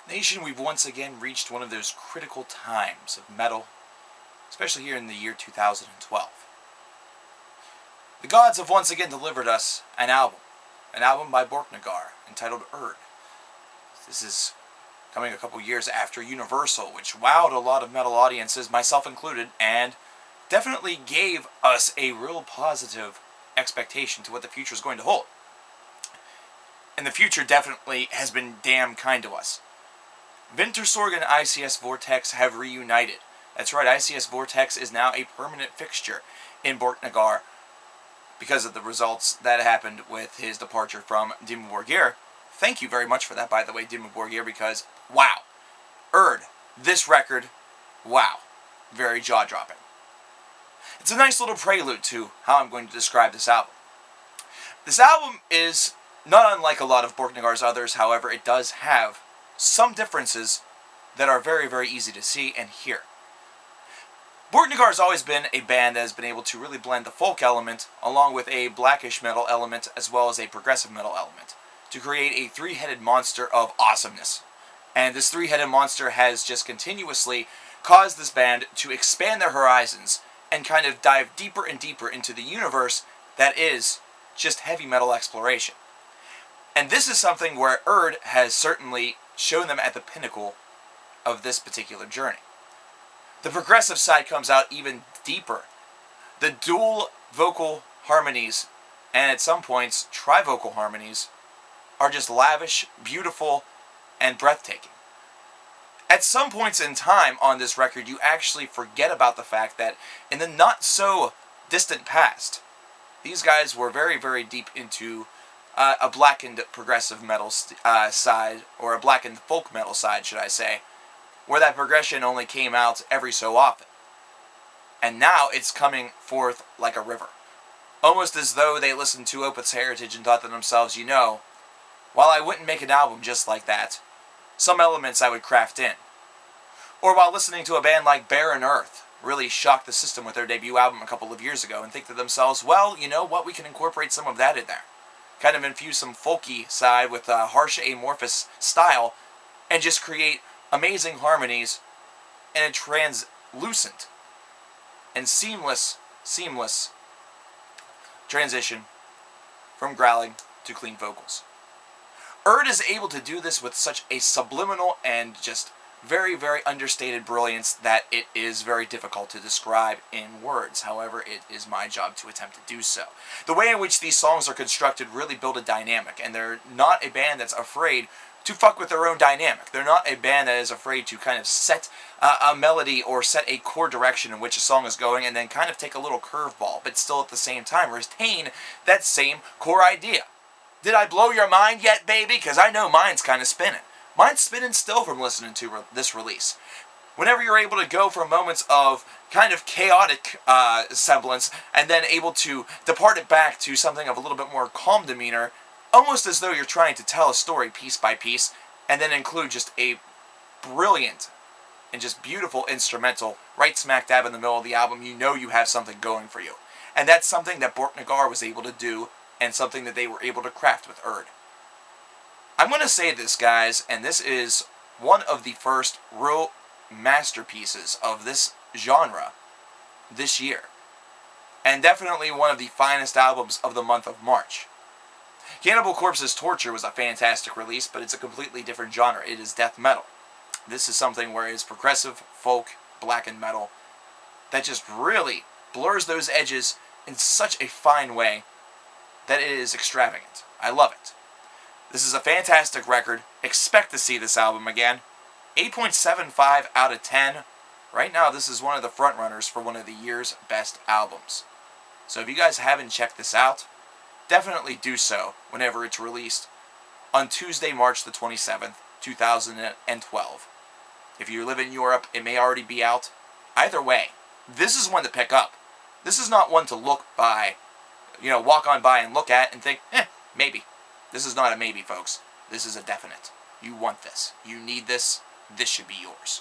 Nation, we've once again reached one of those critical times of metal, especially here in the year 2012. The gods have once again delivered us an album by Borknagar, entitled URD. This is coming a couple years after Universal, which wowed a lot of metal audiences, myself included, and definitely gave us a real positive expectation to what the future is going to hold. And the future definitely has been damn kind to us. Wintersorg and ICS Votex have reunited. That's right, ICS Votex is now a permanent fixture in Borknagar because of the results that happened with his departure from Borknagar. Thank you very much for that, by the way, Borknagar, because, wow. URD, this record, wow. Very jaw-dropping. It's a nice little prelude to how I'm going to describe this album. This album is not unlike a lot of Borknagar's others, however, it does have some differences that are very, very easy to see and hear. Borknagar has always been a band that has been able to really blend the folk element along with a blackish metal element as well as a progressive metal element to create a three-headed monster of awesomeness. And this three-headed monster has just continuously caused this band to expand their horizons and kind of dive deeper and deeper into the universe that is just heavy metal exploration. And this is something where URD has certainly shown them at the pinnacle of this particular journey. The progressive side comes out even deeper. The dual vocal harmonies, and at some points trivocal harmonies, are just lavish, beautiful, and breathtaking. At some points in time on this record, you actually forget about the fact that in the not-so-distant past, these guys were very, very deep into a blackened progressive metal side, or a blackened folk metal side, should I say, where that progression only came out every so often. And now it's coming forth like a river. Almost as though they listened to Opeth's heritage and thought to themselves, you know, while I wouldn't make an album just like that, some elements I would craft in. Or while listening to a band like Barren Earth really shocked the system with their debut album a couple of years ago and think to themselves, well, you know what, we can incorporate some of that in there. Kind of infuse some folky side with a harsh amorphous style and just create amazing harmonies and a translucent and seamless transition from growling to clean vocals. URD is able to do this with such a subliminal and just very, very understated brilliance that it is very difficult to describe in words. However, it is my job to attempt to do so. The way in which these songs are constructed really build a dynamic, and they're not a band that's afraid to fuck with their own dynamic. They're not a band that is afraid to kind of set a melody or set a chord direction in which a song is going and then kind of take a little curveball, but still at the same time retain that same core idea. Did I blow your mind yet, baby? Because I know mine's kind of spinning. Mine's spinning still from listening to this release. Whenever you're able to go from moments of kind of chaotic semblance and then able to depart it back to something of a little bit more calm demeanor, almost as though you're trying to tell a story piece by piece, and then include just a brilliant and just beautiful instrumental right smack dab in the middle of the album, you know you have something going for you. And that's something that Borknagar was able to do, and something that they were able to craft with URD. I'm going to say this, guys, and this is one of the first real masterpieces of this genre this year. And definitely one of the finest albums of the month of March. Cannibal Corpse's Torture was a fantastic release, but it's a completely different genre. It is death metal. This is something where it's progressive, folk, blackened metal that just really blurs those edges in such a fine way that it is extravagant. I love it. This is a fantastic record. Expect to see this album again. 8.75 out of 10. Right now, this is one of the frontrunners for one of the year's best albums. So if you guys haven't checked this out, definitely do so whenever it's released on Tuesday, March the 27th, 2012. If you live in Europe, it may already be out. Either way, this is one to pick up. This is not one to look by, walk on by and look at and think, maybe. This is not a maybe, folks. This is a definite. You want this. You need this. This should be yours.